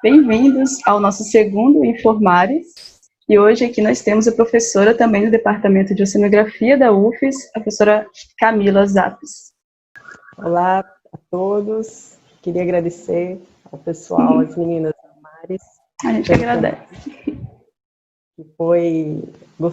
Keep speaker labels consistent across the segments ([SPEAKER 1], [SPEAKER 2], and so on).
[SPEAKER 1] Bem-vindos ao nosso segundo Informares. E hoje aqui nós temos a professora também do Departamento de Oceanografia da UFES, a professora Camila Zappes.
[SPEAKER 2] Olá a todos, queria agradecer ao pessoal, às meninas do Mares.
[SPEAKER 1] A gente agradece.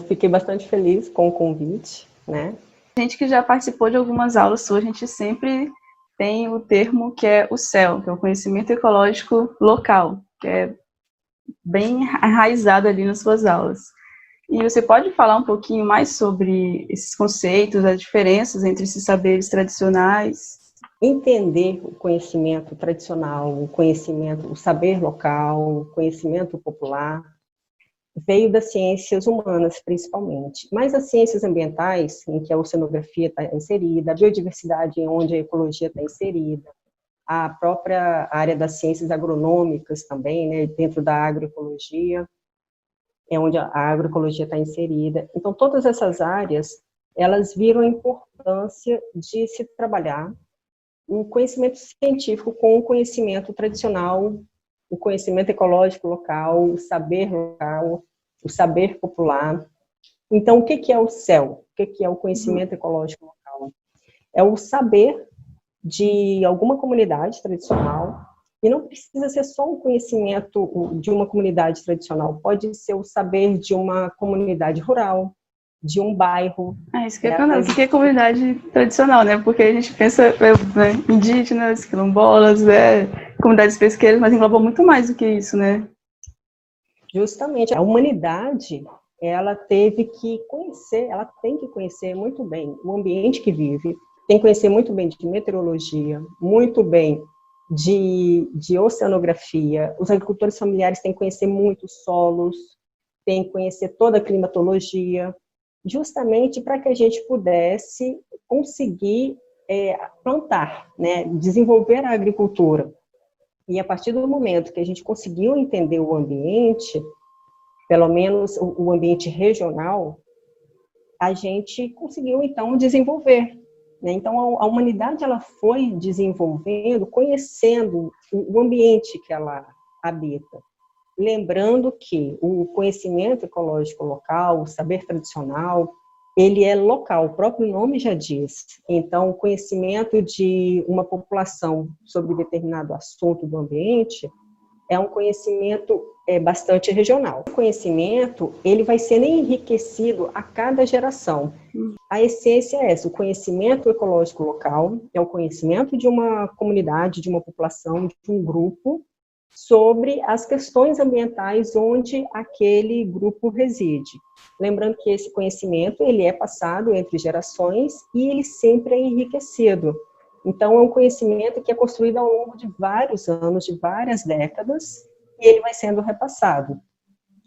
[SPEAKER 2] Fiquei bastante feliz com o convite, né?
[SPEAKER 1] A gente que já participou de algumas aulas suas, a gente sempre tem o termo que é o CEL, que é o Conhecimento Ecológico Local, que é bem enraizado ali nas suas aulas. E você pode falar um pouquinho mais sobre esses conceitos, as diferenças entre esses saberes tradicionais?
[SPEAKER 2] Entender o conhecimento tradicional, o saber local, o conhecimento popular, veio das ciências humanas, principalmente. Mas as ciências ambientais, em que a oceanografia está inserida, a biodiversidade, em onde a ecologia está inserida, a própria área das ciências agronômicas também, né, dentro da agroecologia, é onde a agroecologia está inserida. Então, todas essas áreas, elas viram a importância de se trabalhar o conhecimento científico com o conhecimento tradicional, o conhecimento ecológico local, o saber popular. Então, o que é o CEL? O que é o conhecimento ecológico local? É o saber de alguma comunidade tradicional, e não precisa ser só um conhecimento de uma comunidade tradicional, pode ser o saber de uma comunidade rural, de um bairro.
[SPEAKER 1] Isso que o que é comunidade tradicional, né? Porque a gente pensa indígenas, quilombolas, comunidades pesqueiras, mas engloba muito mais do que isso, né?
[SPEAKER 2] Justamente, a humanidade, ela teve que conhecer, ela tem que conhecer muito bem o ambiente que vive, tem que conhecer muito bem de meteorologia, muito bem de oceanografia. Os agricultores familiares têm que conhecer muito os solos, têm que conhecer toda a climatologia, justamente para que a gente pudesse conseguir plantar, né, desenvolver a agricultura. E a partir do momento que a gente conseguiu entender o ambiente, pelo menos o ambiente regional, a gente conseguiu, então, desenvolver. Né? Então, a humanidade ela foi desenvolvendo, conhecendo o ambiente que ela habita. Lembrando que o conhecimento ecológico local, o saber tradicional, ele é local, o próprio nome já diz. Então, o conhecimento de uma população sobre determinado assunto do ambiente é um conhecimento bastante regional. O conhecimento, ele vai sendo enriquecido a cada geração. A essência é essa, o conhecimento ecológico local é o conhecimento de uma comunidade, de uma população, de um grupo, sobre as questões ambientais onde aquele grupo reside. Lembrando que esse conhecimento, ele é passado entre gerações e ele sempre é enriquecido. Então, é um conhecimento que é construído ao longo de vários anos, de várias décadas, e ele vai sendo repassado.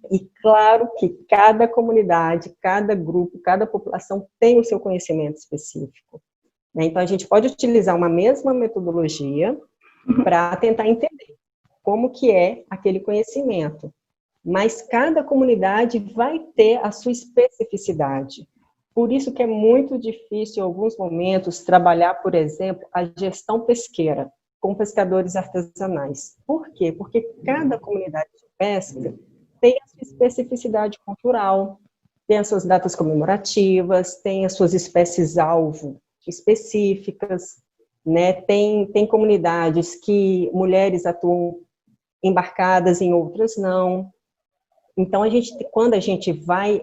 [SPEAKER 2] E claro que cada comunidade, cada grupo, cada população tem o seu conhecimento específico. Então, a gente pode utilizar uma mesma metodologia para tentar entender como que é aquele conhecimento. Mas cada comunidade vai ter a sua especificidade. Por isso que é muito difícil, em alguns momentos, trabalhar, por exemplo, a gestão pesqueira com pescadores artesanais. Por quê? Porque cada comunidade de pesca tem a sua especificidade cultural, tem as suas datas comemorativas, tem as suas espécies-alvo específicas, né? Tem comunidades que mulheres atuam embarcadas, em outras não. Então, quando a gente vai,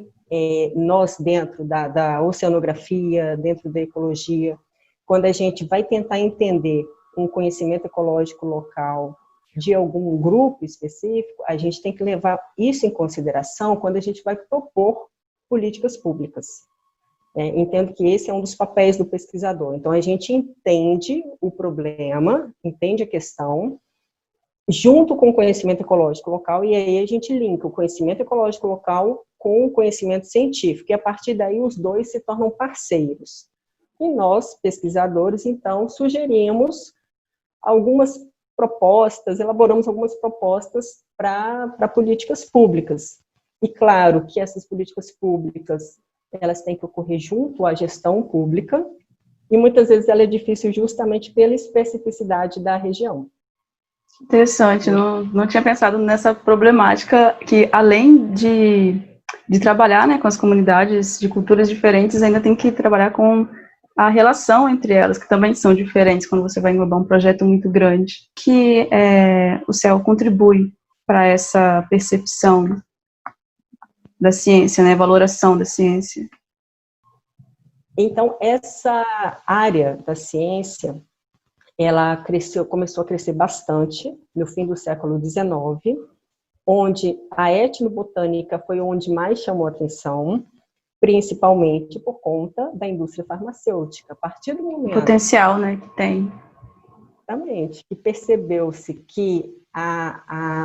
[SPEAKER 2] nós dentro da oceanografia, dentro da ecologia, quando a gente vai tentar entender um conhecimento ecológico local de algum grupo específico, a gente tem que levar isso em consideração quando a gente vai propor políticas públicas. Entendo que esse é um dos papéis do pesquisador. Então, a gente entende o problema, entende a questão, junto com o conhecimento ecológico local, e aí a gente linka o conhecimento ecológico local com o conhecimento científico, e a partir daí os dois se tornam parceiros. E nós, pesquisadores, então, sugerimos algumas propostas, elaboramos algumas propostas para políticas públicas. E claro que essas políticas públicas, elas têm que ocorrer junto à gestão pública, e muitas vezes ela é difícil justamente pela especificidade da região.
[SPEAKER 1] Interessante, não tinha pensado nessa problemática que, além de trabalhar, né, com as comunidades de culturas diferentes, ainda tem que trabalhar com a relação entre elas, que também são diferentes quando você vai englobar um projeto muito grande, que o CEL contribui para essa percepção da ciência, né, valoração da ciência.
[SPEAKER 2] Então, essa área da ciência, ela começou a crescer bastante no fim do século XIX, onde a etnobotânica foi onde mais chamou atenção, principalmente por conta da indústria farmacêutica. A partir do momento...
[SPEAKER 1] O potencial, né, que tem.
[SPEAKER 2] Exatamente, que percebeu-se que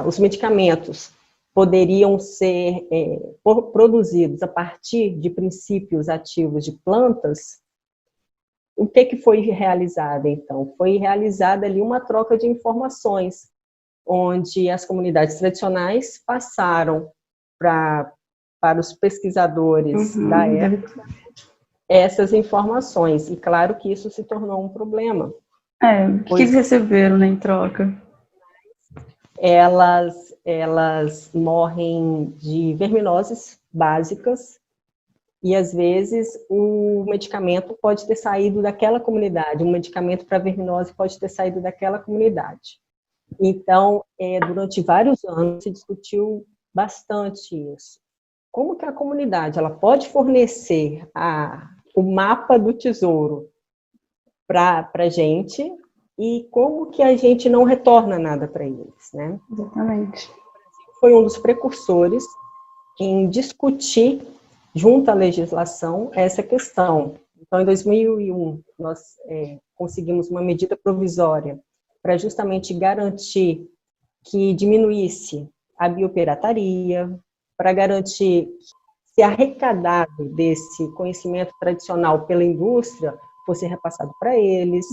[SPEAKER 2] os medicamentos poderiam ser produzidos a partir de princípios ativos de plantas. O que foi realizado, então? Foi realizada ali uma troca de informações, onde as comunidades tradicionais passaram para os pesquisadores da época essas informações. E claro que isso se tornou um problema.
[SPEAKER 1] O que eles receberam, né, em troca?
[SPEAKER 2] Elas morrem de verminoses básicas, e às vezes o medicamento pode ter saído daquela comunidade, um medicamento para verminose pode ter saído daquela comunidade. Então, durante vários anos se discutiu bastante isso. Como que a comunidade ela pode fornecer o mapa do tesouro para a gente, e como que a gente não retorna nada para eles, né?
[SPEAKER 1] Exatamente.
[SPEAKER 2] Foi um dos precursores em discutir, junto à legislação, essa questão. Então, em 2001, nós conseguimos uma medida provisória para justamente garantir que diminuísse a biopirataria, para garantir que, se arrecadado desse conhecimento tradicional pela indústria, fosse repassado para eles.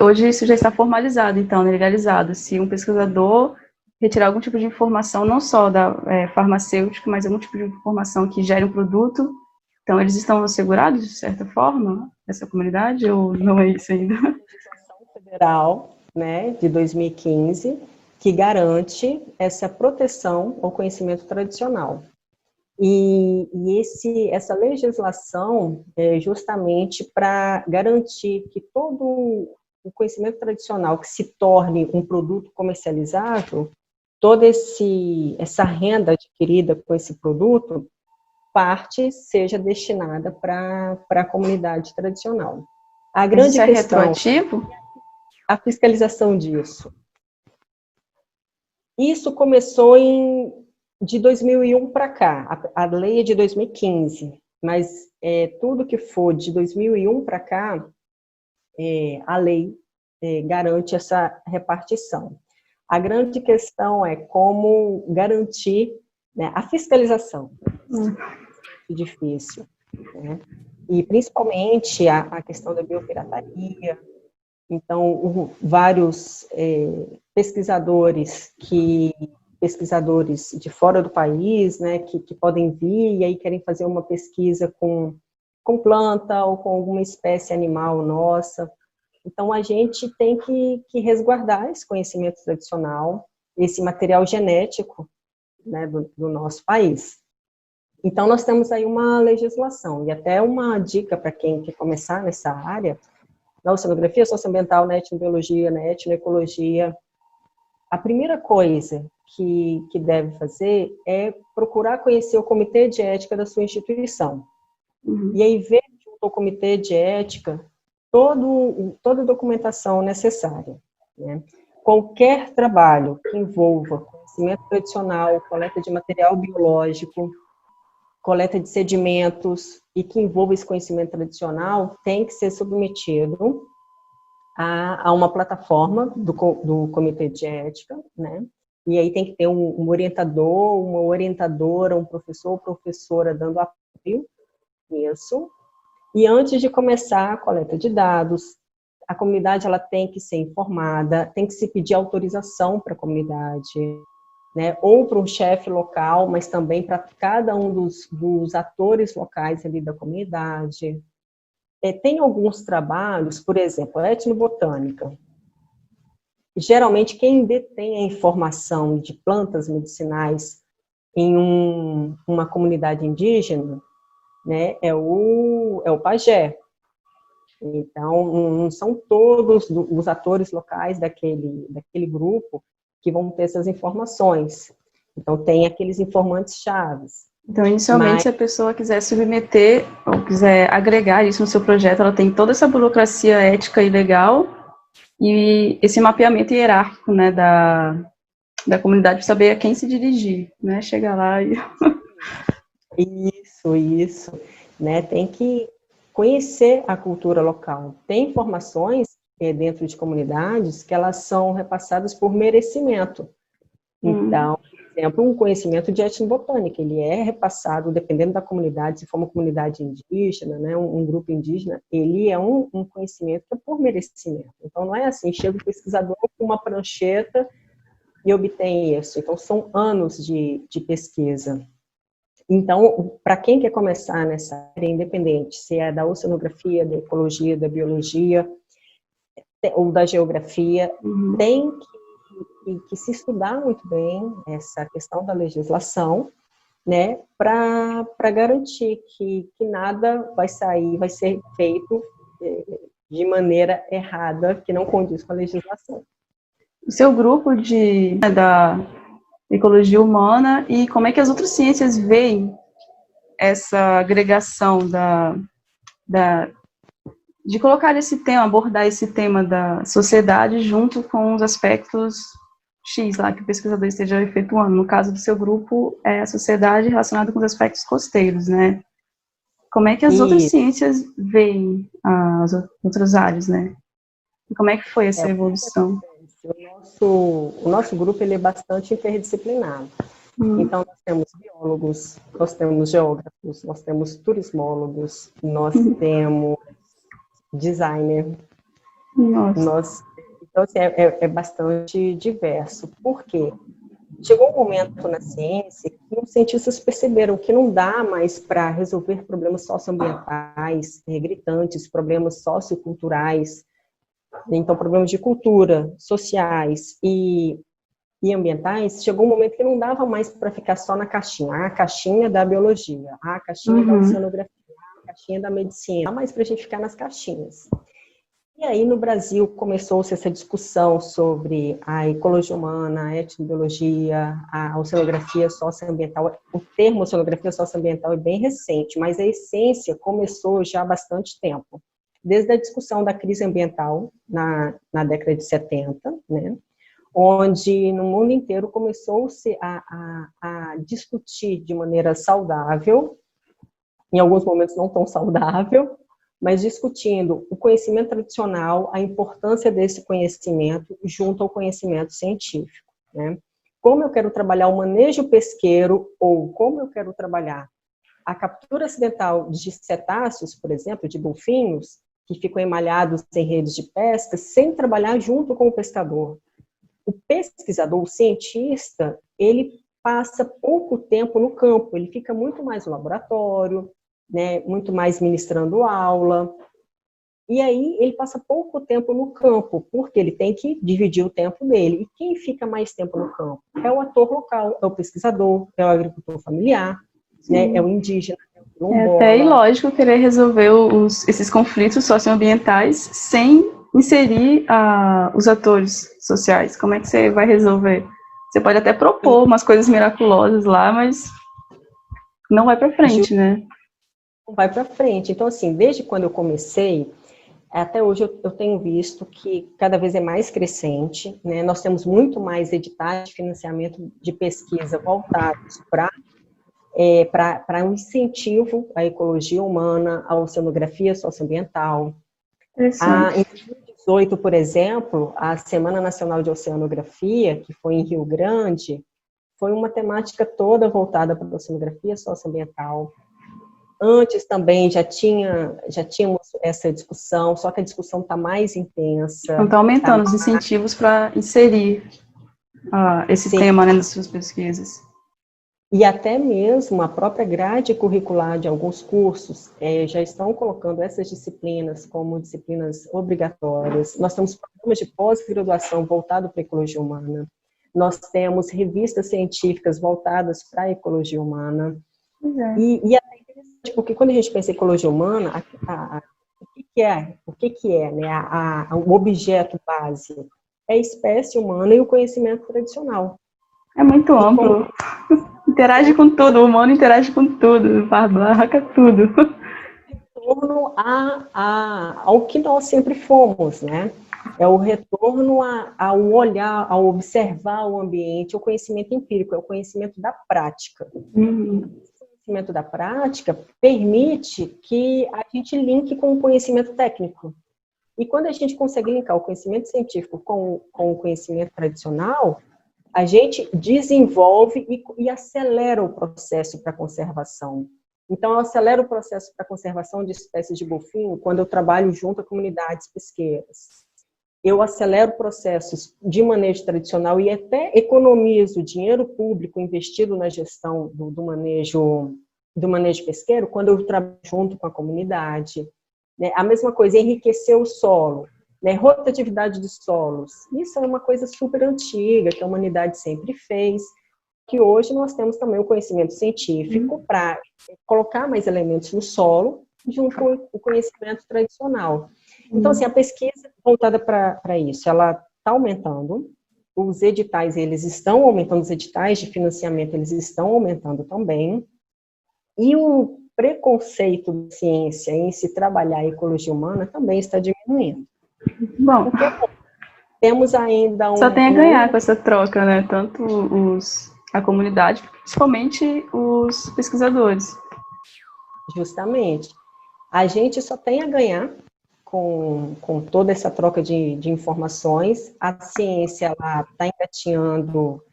[SPEAKER 1] Hoje isso já está formalizado, então, legalizado. Se um pesquisador retirar algum tipo de informação, não só da farmacêutica, mas algum tipo de informação que gere um produto, então eles estão assegurados, de certa forma, essa comunidade, ou não é isso ainda?
[SPEAKER 2] A legislação federal, né, de 2015, que garante essa proteção ao conhecimento tradicional. E essa legislação é justamente para garantir que todo o conhecimento tradicional que se torne um produto comercializável, toda essa renda adquirida com esse produto, parte seja destinada para a comunidade tradicional. A grande
[SPEAKER 1] questão...
[SPEAKER 2] Isso é
[SPEAKER 1] retroativo?
[SPEAKER 2] A fiscalização disso. Isso começou de 2001 para cá, a lei é de 2015, mas tudo que for de 2001 para cá, a lei garante essa repartição. A grande questão é como garantir, né, a fiscalização. É difícil, né? E principalmente a questão da biopirataria. Então, vários pesquisadores de fora do país, né, que podem vir e aí querem fazer uma pesquisa com planta ou com alguma espécie animal nossa. Então, a gente tem que resguardar esse conhecimento tradicional, esse material genético, né, do nosso país. Então, nós temos aí uma legislação, e até uma dica para quem quer começar nessa área, na oceanografia socioambiental, na etnobiologia, na etnoecologia. A primeira coisa que deve fazer é procurar conhecer o comitê de ética da sua instituição. E aí ver junto ao comitê de ética toda a documentação necessária, né? Qualquer trabalho que envolva conhecimento tradicional, coleta de material biológico, coleta de sedimentos e que envolva esse conhecimento tradicional tem que ser submetido a uma plataforma do comitê de ética, né? E aí tem que ter um orientador, uma orientadora, um professor ou professora dando apoio nisso. E antes de começar a coleta de dados, a comunidade ela tem que ser informada, tem que se pedir autorização para a comunidade, né, ou para um chefe local, mas também para cada um dos atores locais ali da comunidade. Tem alguns trabalhos, por exemplo, a etnobotânica. geralmente quem detém a informação de plantas medicinais em uma comunidade indígena, né, é o pajé. Então, não são todos os atores locais daquele grupo que vão ter essas informações. Então, tem aqueles informantes chaves.
[SPEAKER 1] Então, inicialmente, se a pessoa quiser submeter ou quiser agregar isso no seu projeto, ela tem toda essa burocracia ética e legal e esse mapeamento hierárquico, né, da comunidade para saber a quem se dirigir, né? Chegar lá e...
[SPEAKER 2] Isso, né? Tem que conhecer a cultura local. Tem informações dentro de comunidades que elas são repassadas por merecimento. Então, por exemplo, um conhecimento de etnobotânica, ele é repassado, dependendo da comunidade, se for uma comunidade indígena, né, um grupo indígena, ele é um conhecimento que é por merecimento. Então, não é assim, chega o pesquisador com uma prancheta e obtém isso. Então, são anos de pesquisa. Então, para quem quer começar nessa área, independente, se é da oceanografia, da ecologia, da biologia, ou da geografia, tem que se estudar muito bem essa questão da legislação, né, para garantir que nada vai ser feito de maneira errada, que não condiz com a legislação.
[SPEAKER 1] O seu grupo da ecologia humana e como é que as outras ciências veem essa agregação de colocar esse tema, abordar esse tema da sociedade junto com os aspectos X lá que o pesquisador esteja efetuando. No caso do seu grupo, é a sociedade relacionada com os aspectos costeiros, né? Como é que as outras ciências veem as outras áreas, né? E como é que foi essa evolução?
[SPEAKER 2] O nosso grupo ele é bastante interdisciplinar. Então, nós temos biólogos, nós temos geógrafos, nós temos turismólogos, nós temos designer. Então, assim, é bastante diverso. Por quê? Chegou um momento na ciência que os cientistas perceberam que não dá mais para resolver problemas socioambientais gritantes, problemas socioculturais, então problemas de cultura, sociais e ambientais. Chegou um momento que não dava mais para ficar só na caixinha. A caixinha da biologia, a caixinha da oceanografia, a caixinha da medicina. Não dá mais para a gente ficar nas caixinhas. E aí, no Brasil, começou-se essa discussão sobre a ecologia humana, a etnobiologia, a oceanografia socioambiental. O termo oceanografia socioambiental é bem recente, mas a essência começou já há bastante tempo. Desde a discussão da crise ambiental, na década de 70, né, onde no mundo inteiro começou-se a discutir de maneira saudável, em alguns momentos não tão saudável, mas discutindo o conhecimento tradicional, a importância desse conhecimento junto ao conhecimento científico, né? Como eu quero trabalhar o manejo pesqueiro, ou como eu quero trabalhar a captura acidental de cetáceos, por exemplo, de golfinhos, que ficam emalhados em redes de pesca, sem trabalhar junto com o pescador. O pesquisador, o cientista, ele passa pouco tempo no campo, ele fica muito mais no laboratório, né, muito mais ministrando aula, e aí ele passa pouco tempo no campo, porque ele tem que dividir o tempo dele. E quem fica mais tempo no campo? É o ator local, é o pesquisador, é o agricultor familiar, né, é o indígena, é o quilombola.
[SPEAKER 1] É até ilógico querer resolver esses conflitos socioambientais sem inserir os atores sociais. Como é que você vai resolver? Você pode até propor umas coisas miraculosas lá, mas não vai para frente, né?
[SPEAKER 2] Não vai para frente. Então, assim, desde quando eu comecei, até hoje eu tenho visto que cada vez é mais crescente, né? Nós temos muito mais editais de financiamento de pesquisa voltados para um incentivo à ecologia humana, à oceanografia socioambiental. Em 2018, por exemplo, a Semana Nacional de Oceanografia, que foi em Rio Grande, foi uma temática toda voltada para a oceanografia socioambiental. Antes também já tínhamos essa discussão, só que a discussão está mais intensa.
[SPEAKER 1] Então está aumentando os incentivos para inserir esse tema, né, nas suas pesquisas.
[SPEAKER 2] E até mesmo a própria grade curricular de alguns cursos já estão colocando essas disciplinas como disciplinas obrigatórias. Nós temos programas de pós-graduação voltados para a ecologia humana. Nós temos revistas científicas voltadas para a ecologia humana. E é interessante, porque quando a gente pensa em ecologia humana, o que é, né? O objeto base é a espécie humana e o conhecimento tradicional.
[SPEAKER 1] É muito amplo. Interage com tudo, o humano interage com tudo, abarca tudo.
[SPEAKER 2] Retorno ao que nós sempre fomos, né? É o retorno ao olhar, ao observar o ambiente, o conhecimento empírico, é o conhecimento da prática. O conhecimento da prática permite que a gente linke com o conhecimento técnico. E quando a gente consegue linkar o conhecimento científico com o conhecimento tradicional, a gente desenvolve e acelera o processo para a conservação. Então, eu acelero o processo para a conservação de espécies de golfinho quando eu trabalho junto a comunidades pesqueiras. Eu acelero processos de manejo tradicional e até economizo dinheiro público investido na gestão do manejo pesqueiro quando eu trabalho junto com a comunidade. Né? A mesma coisa, enriquecer o solo. Né, rotatividade dos solos, isso é uma coisa super antiga, que a humanidade sempre fez, que hoje nós temos também o conhecimento científico para colocar mais elementos no solo, junto com o conhecimento tradicional. Então, assim, a pesquisa voltada para isso, ela está aumentando, os editais, eles estão aumentando, os editais de financiamento, eles estão aumentando também, e o preconceito da ciência em se trabalhar a ecologia humana também está diminuindo.
[SPEAKER 1] Bom,
[SPEAKER 2] temos ainda
[SPEAKER 1] só tem a ganhar com essa troca, né? Tanto a comunidade, principalmente os pesquisadores.
[SPEAKER 2] Justamente. A gente só tem a ganhar com toda essa troca de informações. A ciência está engateando,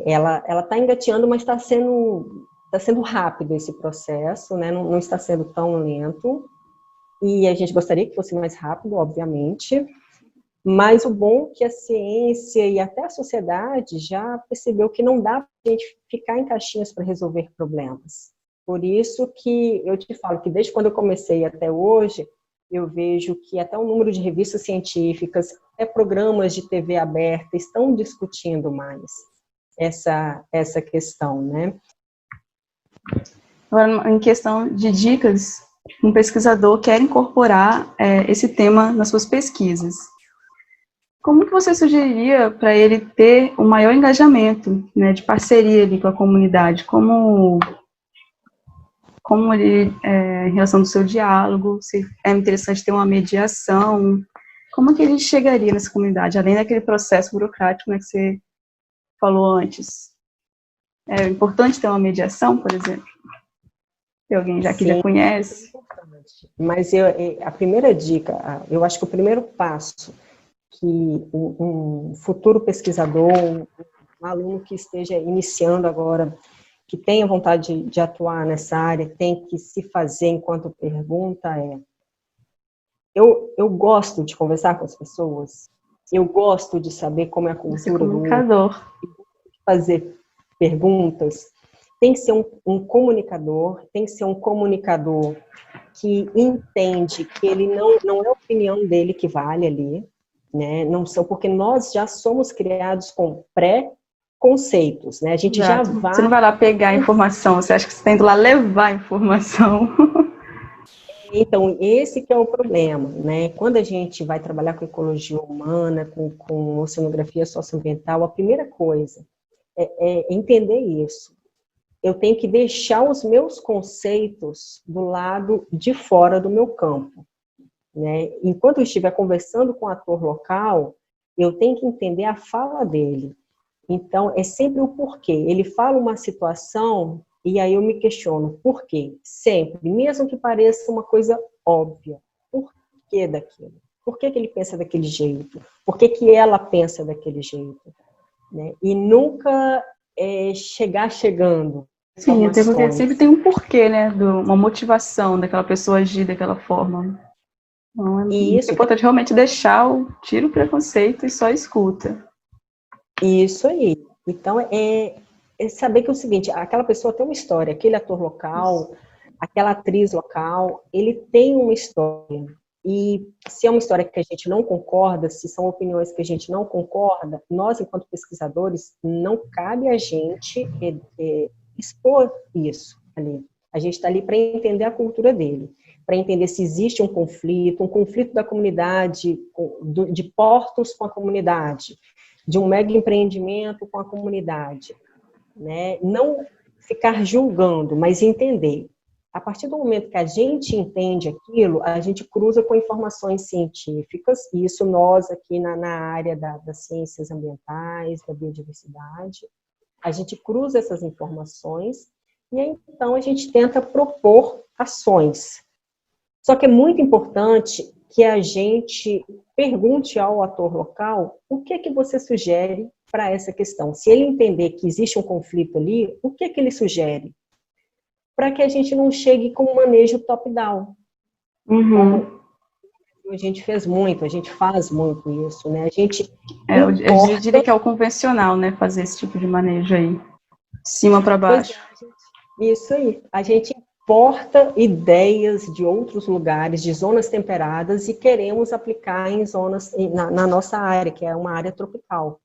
[SPEAKER 2] ela está engateando, mas está sendo rápido esse processo, né? Não está sendo tão lento. E a gente gostaria que fosse mais rápido, obviamente, mas o bom é que a ciência e até a sociedade já percebeu que não dá para a gente ficar em caixinhas para resolver problemas. Por isso que eu te falo que desde quando eu comecei até hoje, eu vejo que até o número de revistas científicas, até programas de TV aberta estão discutindo mais essa questão, né?
[SPEAKER 1] Agora, em questão de dicas, um pesquisador quer incorporar esse tema nas suas pesquisas. Como que você sugeriria para ele ter um maior engajamento, né, de parceria ali com a comunidade? Como ele, em relação ao seu diálogo, se é interessante ter uma mediação, como que ele chegaria nessa comunidade, além daquele processo burocrático, né, que você falou antes? É importante ter uma mediação, por exemplo? Tem alguém já que já conhece?
[SPEAKER 2] Mas a primeira dica, eu acho que o primeiro passo que um futuro pesquisador, um aluno que esteja iniciando agora, que tenha vontade de atuar nessa área, tem que se fazer enquanto pergunta eu gosto de conversar com as pessoas, eu gosto de saber como é a cultura do outro, fazer perguntas. Tem que ser um comunicador, tem que ser um comunicador que entende que ele não é a opinião dele que vale ali, né? Não são, porque nós já somos criados com pré-conceitos, né? A gente
[SPEAKER 1] Exato.
[SPEAKER 2] já vai...
[SPEAKER 1] Você não vai lá pegar a informação, você acha que você está indo lá levar a informação.
[SPEAKER 2] Então, esse que é o problema, né? Quando a gente vai trabalhar com ecologia humana, com oceanografia socioambiental, a primeira coisa é entender isso. Eu tenho que deixar os meus conceitos do lado de fora do meu campo, né? Enquanto eu estiver conversando com o ator local, eu tenho que entender a fala dele. Então, é sempre o porquê. Ele fala uma situação e aí eu me questiono, por quê? Sempre, mesmo que pareça uma coisa óbvia. Por que daquilo? Por que ele pensa daquele jeito? Por que ela pensa daquele jeito? Né? E nunca chegar chegando.
[SPEAKER 1] Sim, até porque sempre tem um porquê, né? Uma motivação daquela pessoa agir daquela forma. Então, é importante realmente tira o preconceito e só escuta.
[SPEAKER 2] Isso aí. Então, é saber que é o seguinte, aquela pessoa tem uma história, aquele ator local, aquela atriz local, ele tem uma história. E se é uma história que a gente não concorda, se são opiniões que a gente não concorda, nós, enquanto pesquisadores, não cabe a gente expor isso ali. A gente está ali para entender a cultura dele, para entender se existe um conflito da comunidade, de portos com a comunidade, de um mega empreendimento com a comunidade, né? Não ficar julgando, mas entender. A partir do momento que a gente entende aquilo, a gente cruza com informações científicas, e isso nós aqui na área das ciências ambientais, da biodiversidade, a gente cruza essas informações e aí, então a gente tenta propor ações. Só que é muito importante que a gente pergunte ao ator local o que é que você sugere para essa questão. Se ele entender que existe um conflito ali, o que é que ele sugere? Para que a gente não chegue com um manejo top-down.
[SPEAKER 1] Uhum.
[SPEAKER 2] A gente faz muito isso, né?
[SPEAKER 1] Eu diria que é o convencional, né? Fazer esse tipo de manejo aí. Cima para baixo.
[SPEAKER 2] Isso aí. A gente importa ideias de outros lugares, de zonas temperadas, e queremos aplicar em zonas, na nossa área, que é uma área tropical.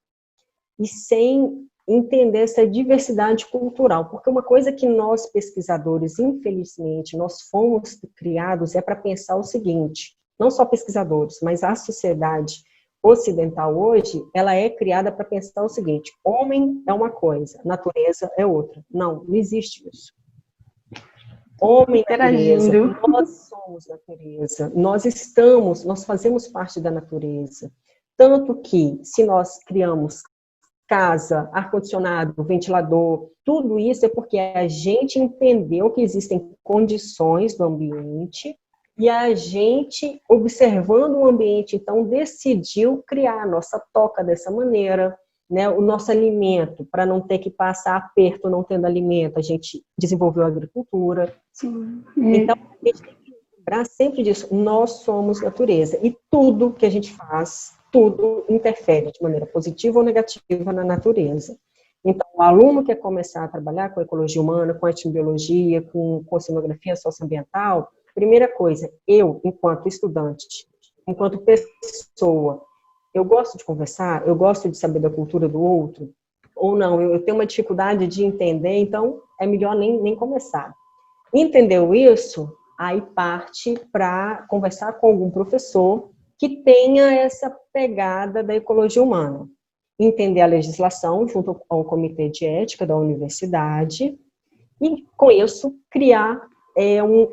[SPEAKER 2] E sem entender essa diversidade cultural, porque uma coisa que nós pesquisadores, infelizmente, nós fomos criados é para pensar o seguinte, não só pesquisadores, mas a sociedade ocidental hoje, ela é criada para pensar o seguinte, homem é uma coisa, natureza é outra. Não existe isso. Homem e natureza, nós somos natureza, nós fazemos parte da natureza. Tanto que, se nós criamos casa, ar-condicionado, ventilador, tudo isso é porque a gente entendeu que existem condições do ambiente e a gente, observando o ambiente, então, decidiu criar a nossa toca dessa maneira, né? O nosso alimento, para não ter que passar aperto não tendo alimento, a gente desenvolveu a agricultura.
[SPEAKER 1] Sim.
[SPEAKER 2] Então, a gente tem que lembrar sempre disso, nós somos natureza e tudo que a gente faz, tudo interfere de maneira positiva ou negativa na natureza. Então, o aluno quer começar a trabalhar com ecologia humana, com etnobiologia, com oceanografia socioambiental, primeira coisa, eu, enquanto estudante, enquanto pessoa, eu gosto de conversar, eu gosto de saber da cultura do outro, ou não, eu tenho uma dificuldade de entender, então é melhor nem começar. Entendeu isso? Aí parte para conversar com algum professor que tenha essa pegada da ecologia humana. Entender a legislação junto ao comitê de ética da universidade e, com isso, criar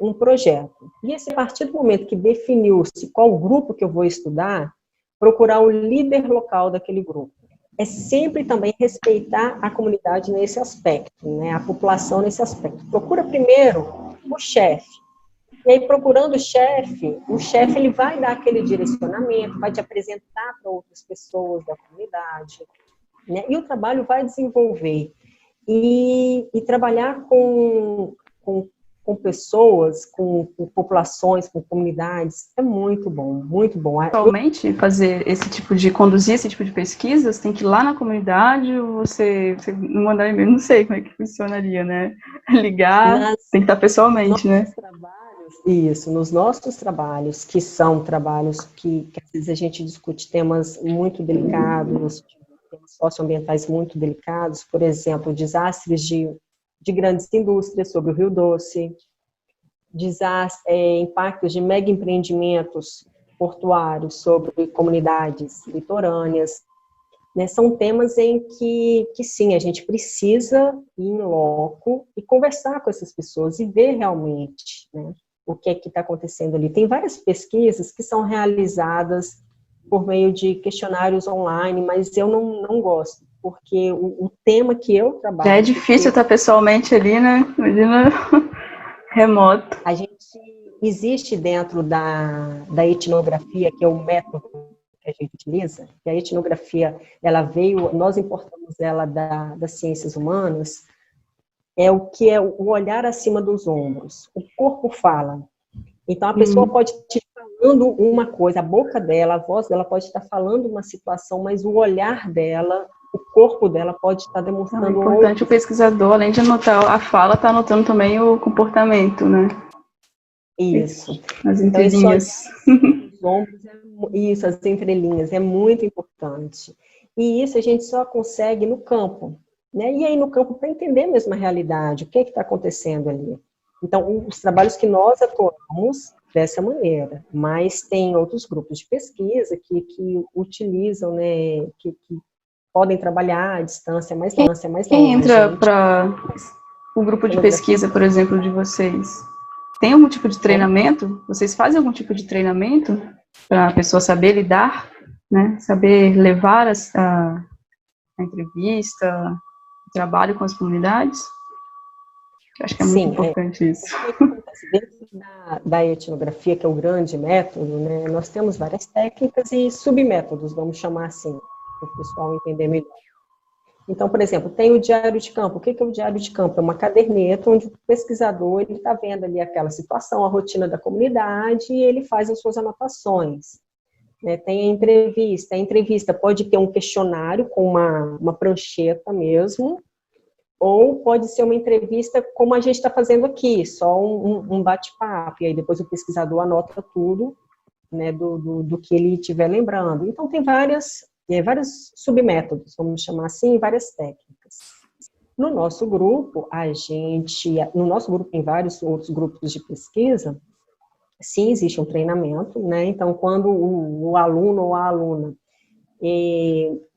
[SPEAKER 2] um projeto. E a partir do momento que definiu-se qual grupo que eu vou estudar, procurar o líder local daquele grupo. É sempre também respeitar a comunidade nesse aspecto, né? A população nesse aspecto. Procura primeiro o chefe. E aí, procurando o chefe ele vai dar aquele direcionamento, vai te apresentar para outras pessoas da comunidade, né? E o trabalho vai desenvolver. E trabalhar com pessoas, com populações, com comunidades, é muito bom, muito bom.
[SPEAKER 1] Atualmente, conduzir esse tipo de pesquisas, tem que ir lá na comunidade, ou você não mandar e-mail, não sei como é que funcionaria, né? Ligar, tem que estar pessoalmente, né?
[SPEAKER 2] Isso, nos nossos trabalhos, que são trabalhos que às vezes a gente discute temas muito delicados, temas socioambientais muito delicados, por exemplo, desastres de grandes indústrias sobre o Rio Doce, impactos de mega empreendimentos portuários sobre comunidades litorâneas, né? São temas em que sim, a gente precisa ir em loco e conversar com essas pessoas e ver realmente, né, o que é que está acontecendo ali. Tem várias pesquisas que são realizadas por meio de questionários online, mas eu não gosto, porque o tema que eu trabalho...
[SPEAKER 1] Já é difícil estar pessoalmente ali, né? Imagina remoto.
[SPEAKER 2] A gente existe dentro da etnografia, que é o método que a gente utiliza, que a etnografia, nós importamos ela das ciências humanas, é o olhar acima dos ombros. O corpo fala. Então, a pessoa pode estar falando uma coisa, a boca dela, a voz dela pode estar falando uma situação, mas o olhar dela, o corpo dela pode estar demonstrando...
[SPEAKER 1] É importante o pesquisador, além de anotar a fala, está anotando também o comportamento, né?
[SPEAKER 2] Isso.
[SPEAKER 1] As entrelinhas.
[SPEAKER 2] ombros, isso, as entrelinhas, é muito importante. E isso a gente só consegue no campo, né? E aí no campo para entender mesmo a realidade, o que está acontecendo ali. Então, os trabalhos que nós atuamos dessa maneira, mas tem outros grupos de pesquisa que utilizam, né, que podem trabalhar à distância mais longe.
[SPEAKER 1] Quem entra para o grupo de pesquisa, por exemplo, de vocês? Tem algum tipo de treinamento? Vocês fazem algum tipo de treinamento para a pessoa saber lidar, né? Saber levar a entrevista, o trabalho com as comunidades? Eu acho que é muito importante isso.
[SPEAKER 2] Dentro da etnografia, que é o grande método, né, nós temos várias técnicas e submétodos, vamos chamar assim, para o pessoal entender melhor. Então, por exemplo, tem o diário de campo. O que é o diário de campo? É uma caderneta onde o pesquisador está vendo ali aquela situação, a rotina da comunidade, e ele faz as suas anotações. Tem a entrevista. A entrevista pode ter um questionário com uma prancheta mesmo, ou pode ser uma entrevista como a gente está fazendo aqui, só um bate-papo, e aí depois o pesquisador anota tudo, né, do que ele estiver lembrando. Então, tem vários submétodos, vamos chamar assim, várias técnicas. No nosso grupo tem vários outros grupos de pesquisa, sim, existe um treinamento, né? Então, quando o aluno ou a aluna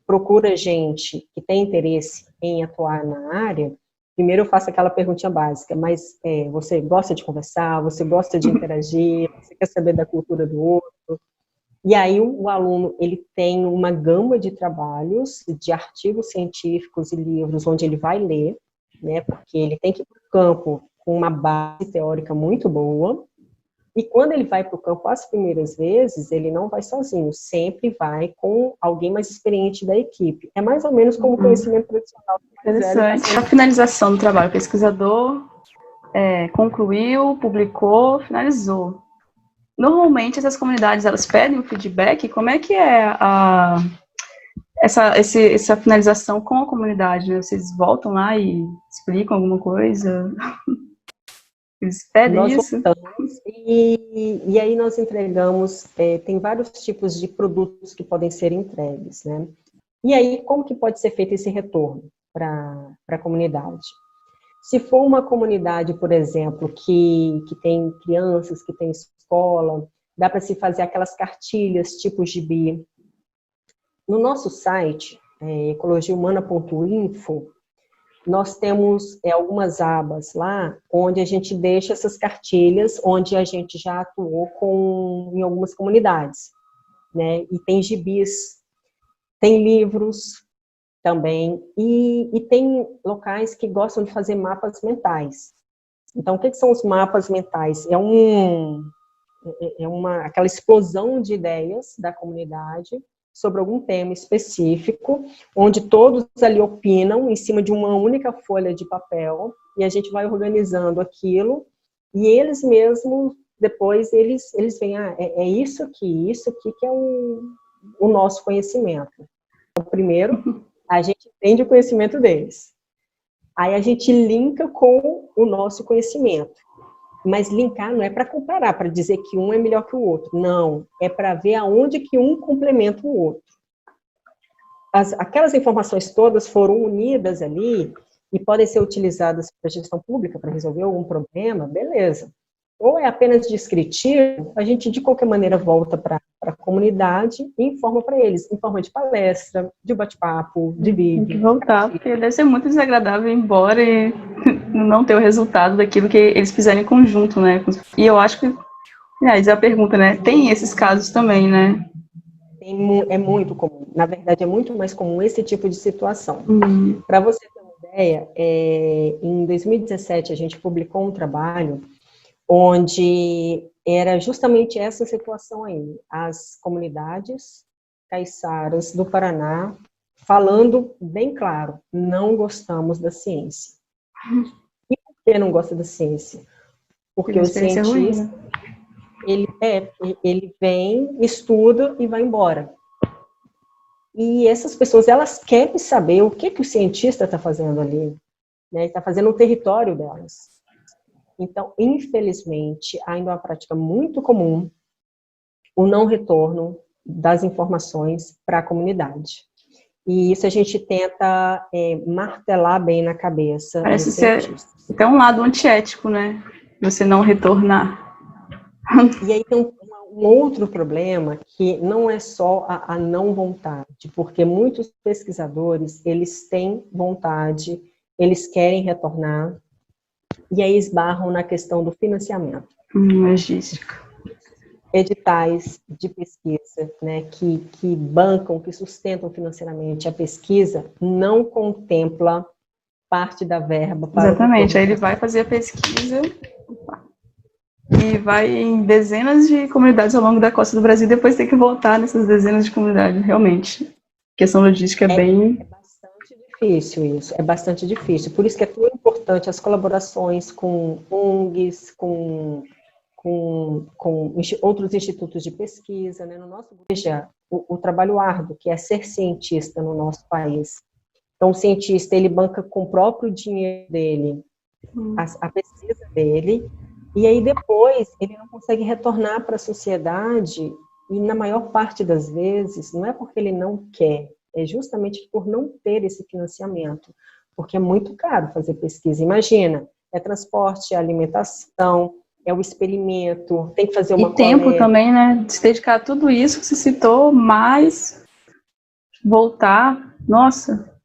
[SPEAKER 2] procura gente que tem interesse em atuar na área, primeiro eu faço aquela perguntinha básica, mas você gosta de conversar, você gosta de interagir, você quer saber da cultura do outro? E aí o aluno, ele tem uma gama de trabalhos, de artigos científicos e livros onde ele vai ler, né, porque ele tem que ir para o campo com uma base teórica muito boa, e quando ele vai para o campo as primeiras vezes, ele não vai sozinho, sempre vai com alguém mais experiente da equipe. É mais ou menos como o conhecimento tradicional.
[SPEAKER 1] Interessante. A finalização do trabalho, o pesquisador concluiu, publicou, finalizou. Normalmente, essas comunidades, elas pedem um feedback. Como é que é essa finalização com a comunidade? Né? Vocês voltam lá e explicam alguma coisa? Eles pedem
[SPEAKER 2] nós
[SPEAKER 1] isso?
[SPEAKER 2] Voltamos, e aí nós entregamos, tem vários tipos de produtos que podem ser entregues, né? E aí, como que pode ser feito esse retorno para a comunidade? Se for uma comunidade, por exemplo, que tem crianças, que tem escola, dá para se fazer aquelas cartilhas tipo gibi. No nosso site, ecologiahumana.info, nós temos algumas abas lá, onde a gente deixa essas cartilhas, onde a gente já atuou em algumas comunidades, né? E tem gibis, tem livros também, e tem locais que gostam de fazer mapas mentais. Então, o que são os mapas mentais? Aquela explosão de ideias da comunidade sobre algum tema específico, onde todos ali opinam em cima de uma única folha de papel, e a gente vai organizando aquilo, e eles mesmos, depois, eles veem, isso aqui que é o nosso conhecimento. Então, primeiro, a gente entende o conhecimento deles. Aí a gente linka com o nosso conhecimento. Mas linkar não é para comparar, para dizer que um é melhor que o outro. Não, é para ver aonde que um complementa o outro. Aquelas informações todas foram unidas ali e podem ser utilizadas para a gestão pública, para resolver algum problema, beleza. Ou é apenas descritivo, a gente de qualquer maneira volta para a comunidade e informa para eles, em forma de palestra, de bate-papo, de vídeo.
[SPEAKER 1] Tem que voltar, porque deve ser muito desagradável ir embora e não ter o resultado daquilo que eles fizeram em conjunto, né? E eu acho que, aliás, a pergunta, né? Tem esses casos também, né?
[SPEAKER 2] É muito comum. Na verdade, é muito mais comum esse tipo de situação. Para você ter uma ideia, em 2017 a gente publicou um trabalho onde era justamente essa situação aí. As comunidades caiçaras do Paraná falando bem claro, não gostamos da ciência. E por que não gosta da ciência? Porque o cientista, ele vem, estuda e vai embora. E essas pessoas, elas querem saber o que o cientista está fazendo ali, né? Está fazendo no território delas. Então, infelizmente, ainda é uma prática muito comum o não retorno das informações para a comunidade. E isso a gente tenta martelar bem na cabeça dos
[SPEAKER 1] Parece ser
[SPEAKER 2] cientistas.
[SPEAKER 1] até um lado antiético, né? Você não retornar.
[SPEAKER 2] E aí tem um outro problema que não é só a não vontade, porque muitos pesquisadores, eles têm vontade, eles querem retornar, e aí esbarram na questão do financiamento.
[SPEAKER 1] Logística.
[SPEAKER 2] Editais de pesquisa, né, que bancam, que sustentam financeiramente a pesquisa, não contempla parte da verba para
[SPEAKER 1] Exatamente, aí ele vai fazer a pesquisa e vai em dezenas de comunidades ao longo da costa do Brasil, e depois tem que voltar nessas dezenas de comunidades, realmente. A questão logística é bem...
[SPEAKER 2] É bastante difícil isso, é bastante difícil. Por isso que é tão importante as colaborações com ONGs, com outros institutos de pesquisa, né? No nosso, veja, o trabalho árduo que é ser cientista no nosso país. Então, o cientista, ele banca com o próprio dinheiro dele a pesquisa dele, e aí depois ele não consegue retornar para a sociedade, e na maior parte das vezes, não é porque ele não quer, é justamente por não ter esse financiamento, porque é muito caro fazer pesquisa. Imagina, é transporte, é alimentação, é o experimento, tem que fazer uma coleta.
[SPEAKER 1] E tempo também, né? Se dedicar a tudo isso que você citou, mais voltar, nossa.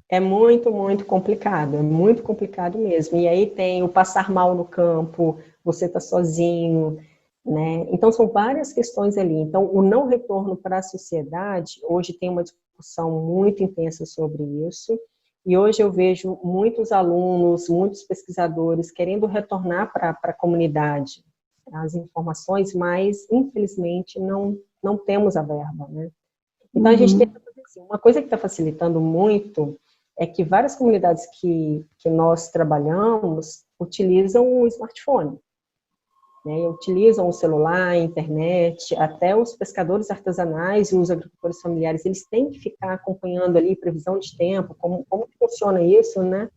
[SPEAKER 2] É muito, muito complicado, é muito complicado mesmo. E aí tem o passar mal no campo, você está sozinho, né? Então, são várias questões ali. Então, o não retorno para a sociedade, hoje tem uma discussão muito intensa sobre isso, e hoje eu vejo muitos alunos, muitos pesquisadores querendo retornar para a comunidade as informações, mas, infelizmente, não temos a verba, né? Então, a gente tenta fazer assim. Uma coisa que está facilitando muito é que várias comunidades que nós trabalhamos utilizam o smartphone, né? Utilizam o celular, a internet, até os pescadores artesanais e os agricultores familiares, eles têm que ficar acompanhando ali previsão de tempo, como funciona isso, né?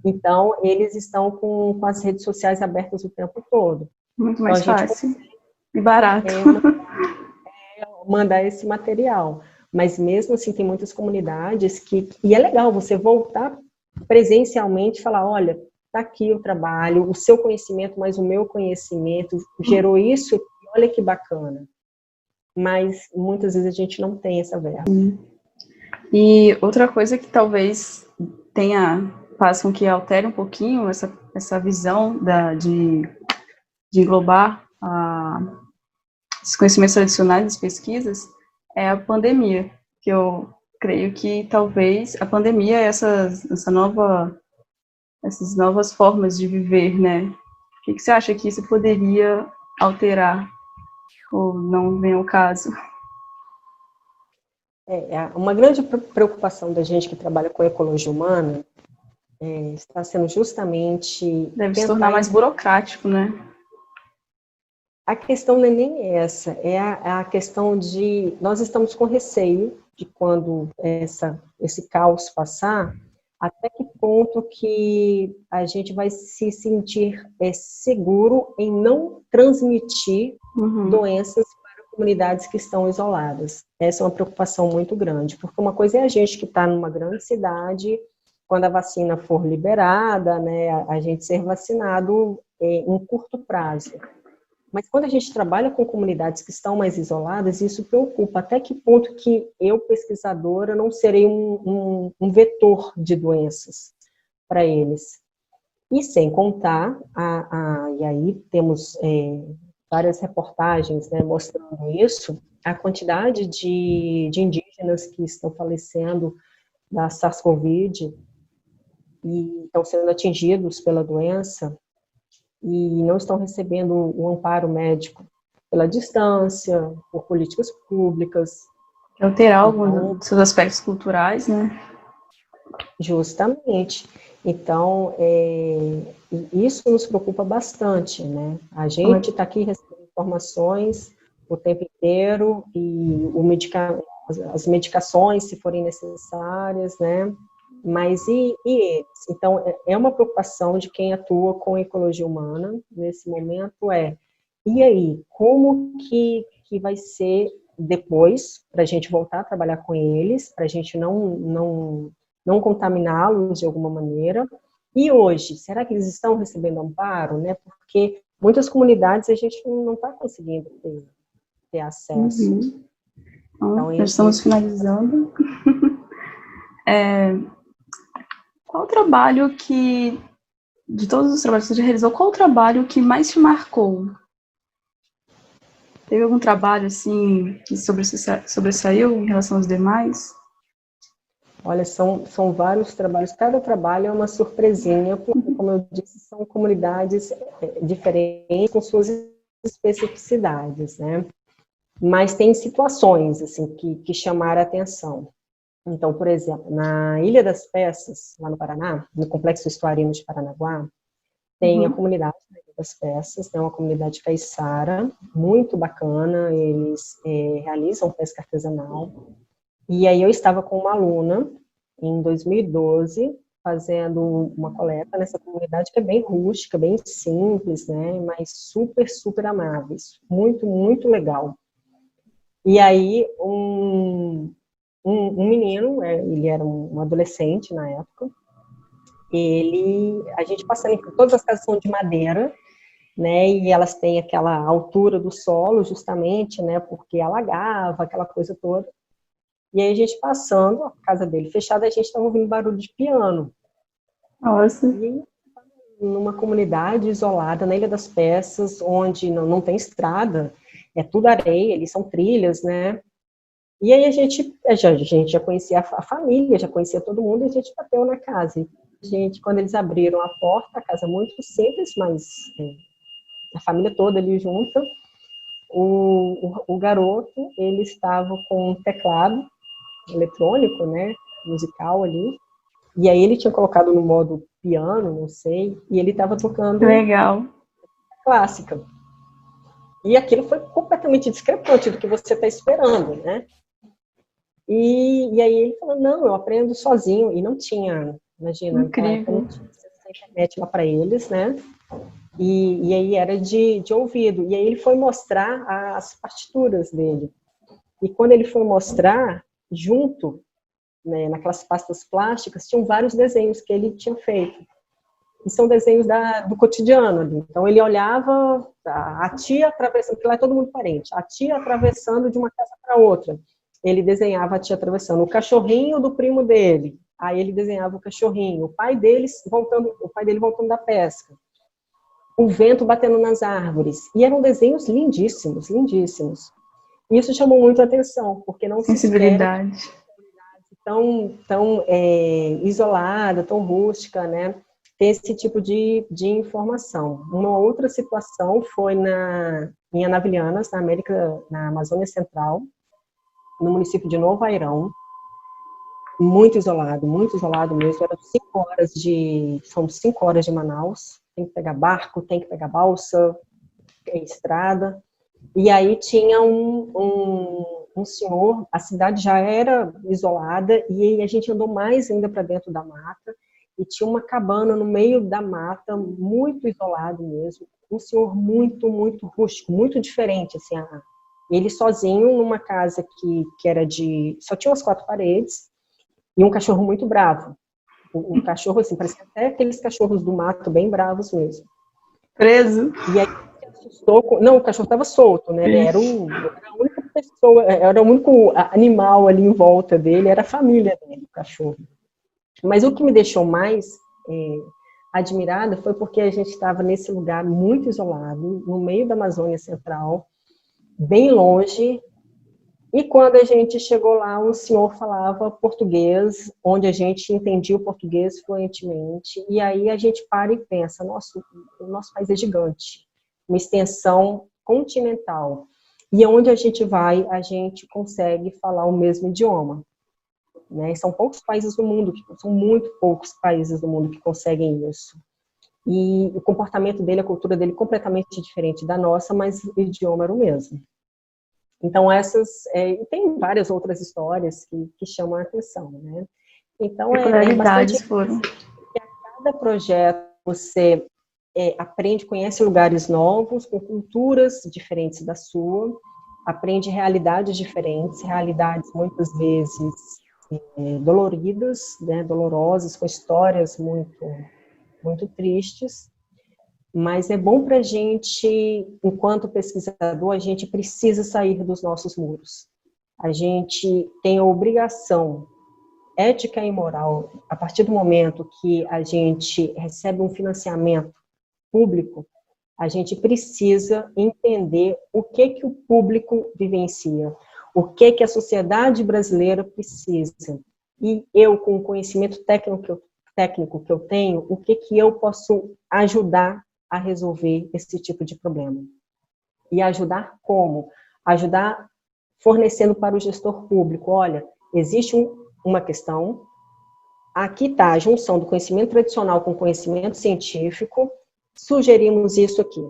[SPEAKER 2] Então, eles estão com as redes sociais abertas o tempo todo.
[SPEAKER 1] Muito
[SPEAKER 2] Então,
[SPEAKER 1] mais fácil e barato.
[SPEAKER 2] Mandar esse material. Mas mesmo assim, tem muitas comunidades e é legal você voltar presencialmente e falar, olha, está aqui o trabalho, o seu conhecimento, mas o meu conhecimento gerou isso, e olha que bacana. Mas muitas vezes a gente não tem essa verba.
[SPEAKER 1] E outra coisa que talvez faça com que altere um pouquinho essa visão de englobar os conhecimentos tradicionais das pesquisas é a pandemia, que eu creio que talvez a pandemia, essas novas formas de viver, né? O que você acha que isso poderia alterar, ou não vem ao caso?
[SPEAKER 2] Uma grande preocupação da gente que trabalha com ecologia humana está sendo justamente...
[SPEAKER 1] Deve se tornar mais burocrático, né?
[SPEAKER 2] A questão não é nem essa, é a questão de... Nós estamos com receio de quando esse caos passar, até que ponto que a gente vai se sentir seguro em não transmitir doenças para comunidades que estão isoladas. Essa é uma preocupação muito grande, porque uma coisa é a gente que está numa grande cidade, quando a vacina for liberada, né, a gente ser vacinado em curto prazo. Mas quando a gente trabalha com comunidades que estão mais isoladas, isso preocupa. Até que ponto que eu, pesquisadora, não serei um vetor de doenças para eles? E sem contar, e aí temos várias reportagens, né, mostrando isso, a quantidade de indígenas que estão falecendo da SARS-CoV e estão sendo atingidos pela doença, e não estão recebendo o amparo médico pela distância, por políticas públicas.
[SPEAKER 1] Alterar alguns dos seus aspectos culturais, né?
[SPEAKER 2] Justamente. Então, isso nos preocupa bastante, né? A gente está aqui recebendo informações o tempo inteiro e as medicações, se forem necessárias, né? Mas e eles? Então, é uma preocupação de quem atua com ecologia humana nesse momento e aí, como que que vai ser depois, para a gente voltar a trabalhar com eles, para a gente não contaminá-los de alguma maneira. E hoje, será que eles estão recebendo amparo, né? Porque muitas comunidades a gente não está conseguindo ter acesso.
[SPEAKER 1] Uhum. Então, nós estamos finalizando. Qual o trabalho que, de todos os trabalhos que você já realizou, qual o trabalho que mais te marcou? Teve algum trabalho, assim, que sobressaiu em relação aos demais?
[SPEAKER 2] Olha, são vários trabalhos, cada trabalho é uma surpresinha, porque, como eu disse, são comunidades diferentes, com suas especificidades, né? Mas tem situações, assim, que chamaram a atenção. Então, por exemplo, na Ilha das Peças, lá no Paraná, no Complexo Estuarino de Paranaguá, tem a comunidade da Ilha das Peças, é uma comunidade caiçara, muito bacana, eles realizam pesca artesanal. E aí eu estava com uma aluna, em 2012, fazendo uma coleta nessa comunidade que é bem rústica, bem simples, né, mas super, super amáveis. Muito, muito legal. E aí um menino, ele era um adolescente na época, a gente passando em todas as casas são de madeira, né, e elas têm aquela altura do solo, justamente, né, porque alagava, aquela coisa toda. E aí a gente passando, a casa dele fechada, a gente estava ouvindo barulho de piano.
[SPEAKER 1] Nossa.
[SPEAKER 2] E numa comunidade isolada, na Ilha das Peças, onde não tem estrada, é tudo areia, ali são trilhas, né? E aí a gente já conhecia a família, já conhecia todo mundo, e a gente bateu na casa. E quando eles abriram a porta, a casa muito simples, mas a família toda ali junta, o garoto, ele estava com um teclado eletrônico, né, musical ali, e aí ele tinha colocado no modo piano, não sei, e ele estava tocando
[SPEAKER 1] legal.
[SPEAKER 2] Clássica. E aquilo foi completamente discrepante do que você está esperando, né? E aí ele falou, não, eu aprendo sozinho, e não tinha, imagina, naquela época não tinha internet lá para eles, né? E aí era de ouvido, e aí ele foi mostrar as partituras dele. E quando ele foi mostrar, junto, né, naquelas pastas plásticas, tinham vários desenhos que ele tinha feito. E são desenhos do cotidiano ali. Então ele olhava a tia atravessando, porque lá é todo mundo parente, a tia atravessando de uma casa para outra. Ele desenhava a tia atravessando, o cachorrinho do primo dele. Aí ele desenhava o cachorrinho, o pai dele voltando da pesca. O vento batendo nas árvores. E eram desenhos lindíssimos, lindíssimos. E isso chamou muito a atenção, porque não se espera tão isolada, tão rústica, né? Ter esse tipo de informação. Uma outra situação foi em Anavilhanas, na Amazônia Central, no município de Novo Airão, muito isolado mesmo. São 5 horas de Manaus. Tem que pegar barco, tem que pegar balsa, estrada. E aí tinha um senhor, a cidade já era isolada, e a gente andou mais ainda para dentro da mata, e tinha uma cabana no meio da mata, muito isolado mesmo, um senhor muito, muito rústico, muito diferente, assim, ele sozinho numa casa que era só tinha as 4 paredes, e um cachorro muito bravo. Um cachorro, assim, parecia até aqueles cachorros do mato, bem bravos mesmo.
[SPEAKER 1] Preso?
[SPEAKER 2] E aí não, o cachorro estava solto, né? Ele era a única pessoa, era o único animal ali em volta dele, era a família dele, o cachorro. Mas o que me deixou mais admirada foi porque a gente estava nesse lugar muito isolado, no meio da Amazônia Central, bem longe, e quando a gente chegou lá, o senhor falava português, onde a gente entendia o português fluentemente, e aí a gente para e pensa, nossa, o nosso país é gigante, uma extensão continental, e onde a gente vai, a gente consegue falar o mesmo idioma. Né? São poucos países no mundo, são muito poucos países do mundo que conseguem isso. E o comportamento dele, a cultura dele completamente diferente da nossa, mas o idioma era o mesmo. Então tem várias outras histórias que chamam a atenção, né? Então é bastante
[SPEAKER 1] foram.
[SPEAKER 2] Que a cada projeto você aprende, conhece lugares novos, com culturas diferentes da sua, aprende realidades diferentes, realidades muitas vezes doloridas, né, dolorosas, com histórias muito tristes, mas é bom para a gente, enquanto pesquisador, a gente precisa sair dos nossos muros. A gente tem a obrigação ética e moral, a partir do momento que a gente recebe um financiamento público, a gente precisa entender o que o público vivencia, o que a sociedade brasileira precisa. E eu, com o conhecimento técnico que eu tenho, o que eu posso ajudar a resolver esse tipo de problema. E ajudar como? Ajudar fornecendo para o gestor público, olha, existe uma questão, aqui está a junção do conhecimento tradicional com conhecimento científico, sugerimos isso aqui.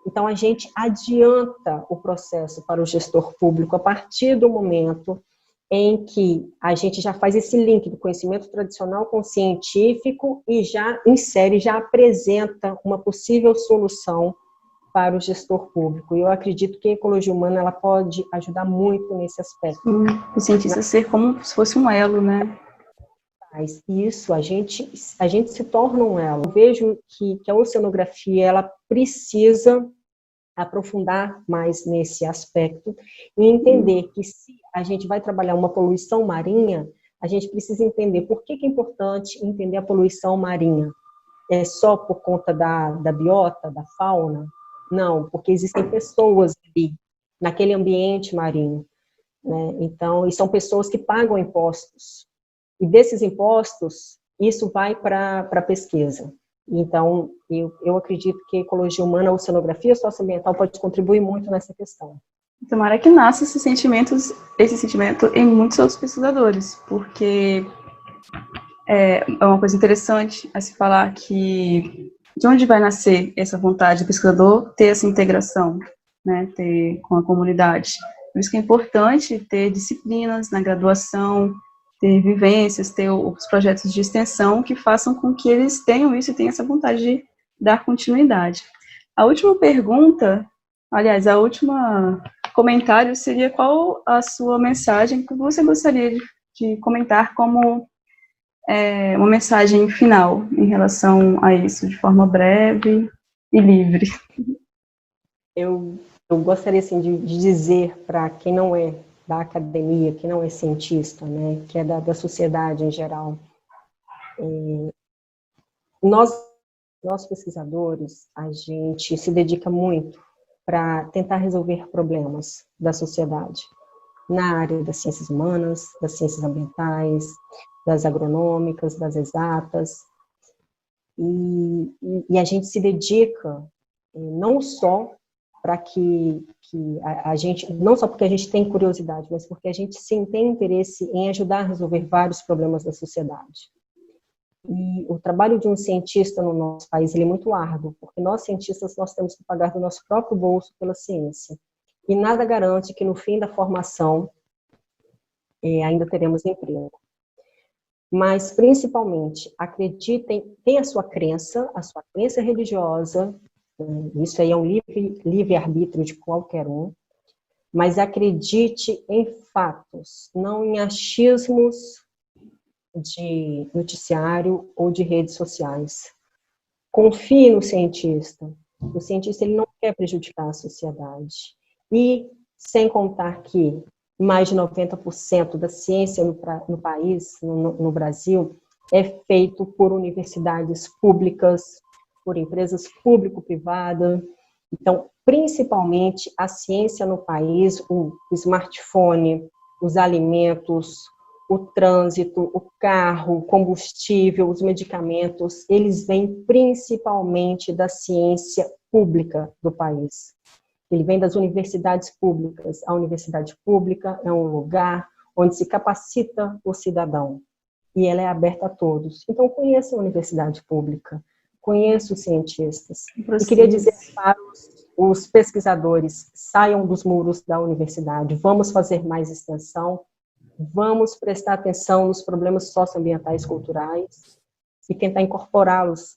[SPEAKER 2] Então, a gente adianta o processo para o gestor público a partir do momento em que a gente já faz esse link do conhecimento tradicional com o científico e já insere, já apresenta uma possível solução para o gestor público. E eu acredito que a ecologia humana ela pode ajudar muito nesse aspecto.
[SPEAKER 1] O cientista ser como se fosse um elo, né?
[SPEAKER 2] Isso, a gente se torna um elo. Eu vejo que a oceanografia ela precisa aprofundar mais nesse aspecto e entender que se a gente vai trabalhar uma poluição marinha, a gente precisa entender por que é importante entender a poluição marinha. É só por conta da biota, da fauna? Não, porque existem pessoas ali, naquele ambiente marinho, né? Então, e são pessoas que pagam impostos. E desses impostos, isso vai para a pesquisa. Então, eu acredito que a ecologia humana, a oceanografia socioambiental pode contribuir muito nessa questão.
[SPEAKER 1] Tomara que nasça esse sentimento em muitos outros pesquisadores, porque é uma coisa interessante a se falar que de onde vai nascer essa vontade do pesquisador ter essa integração, né, ter com a comunidade. Por isso que é importante ter disciplinas na graduação, ter vivências, ter os projetos de extensão que façam com que eles tenham isso e tenham essa vontade de dar continuidade. A última pergunta, aliás, a última comentário seria qual a sua mensagem que você gostaria de comentar como uma mensagem final em relação a isso, de forma breve e livre.
[SPEAKER 2] Eu gostaria assim, de dizer para quem não é da academia, que não é cientista, né, que é da sociedade em geral, nós pesquisadores, a gente se dedica muito para tentar resolver problemas da sociedade, na área das ciências humanas, das ciências ambientais, das agronômicas, das exatas, e a gente se dedica não só para que a gente, não só porque a gente tem curiosidade, mas porque a gente sim tem interesse em ajudar a resolver vários problemas da sociedade. E o trabalho de um cientista no nosso país ele é muito árduo, porque nós cientistas nós temos que pagar do nosso próprio bolso pela ciência. E nada garante que no fim da formação ainda teremos emprego. Mas, principalmente, acreditem, tenha a sua crença religiosa, isso aí é um livre-arbítrio de qualquer um, mas acredite em fatos, não em achismos de noticiário ou de redes sociais. Confie no cientista. O cientista ele não quer prejudicar a sociedade. E, sem contar que mais de 90% da ciência no país, no Brasil, é feito por universidades públicas, por empresas público-privadas. Então, principalmente, a ciência no país, o smartphone, os alimentos, o trânsito, o carro, o combustível, os medicamentos, eles vêm principalmente da ciência pública do país. Ele vem das universidades públicas. A universidade pública é um lugar onde se capacita o cidadão e ela é aberta a todos. Então, conheça a universidade pública, conheça os cientistas. E queria dizer para os pesquisadores, saiam dos muros da universidade, vamos fazer mais extensão, vamos prestar atenção nos problemas socioambientais e culturais e tentar incorporá-los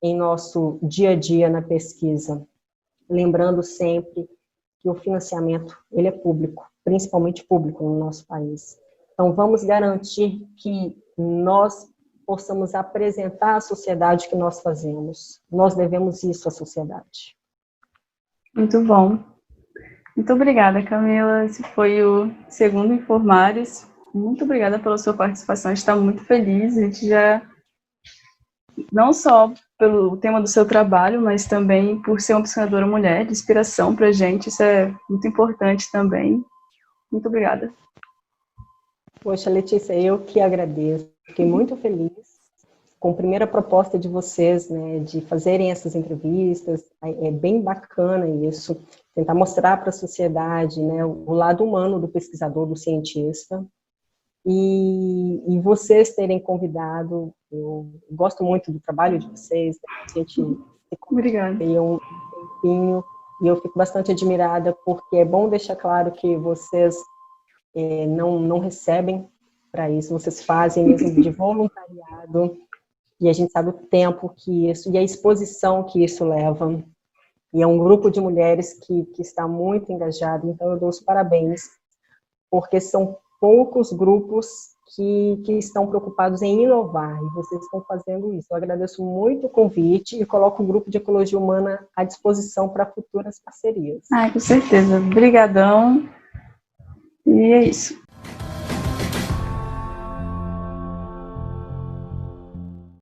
[SPEAKER 2] em nosso dia a dia na pesquisa. Lembrando sempre que o financiamento ele é público, principalmente público no nosso país. Então, vamos garantir que nós possamos apresentar à sociedade o que nós fazemos. Nós devemos isso à sociedade.
[SPEAKER 1] Muito bom. Muito obrigada, Camila. Esse foi o segundo Informares. Muito obrigada pela sua participação. A gente está muito feliz. A gente já, não só pelo tema do seu trabalho, mas também por ser uma pesquisadora mulher, de inspiração para a gente. Isso é muito importante também. Muito obrigada.
[SPEAKER 2] Poxa, Letícia, eu que agradeço. Fiquei muito feliz com a primeira proposta de vocês, né, de fazerem essas entrevistas. É bem bacana isso, tentar mostrar para a sociedade, né, o lado humano do pesquisador, do cientista. E vocês terem convidado, eu gosto muito do trabalho de vocês, né, a gente tem um tempinho, e eu fico bastante admirada, porque é bom deixar claro que vocês não recebem para isso, vocês fazem mesmo de voluntariado, e a gente sabe o tempo que isso, e a exposição que isso leva, e é um grupo de mulheres que está muito engajado, então eu dou os parabéns, porque são poucos grupos que estão preocupados em inovar, e vocês estão fazendo isso. Eu agradeço muito o convite e coloco o grupo de Ecologia Humana à disposição para futuras parcerias.
[SPEAKER 1] Com certeza. Obrigadão. E é isso.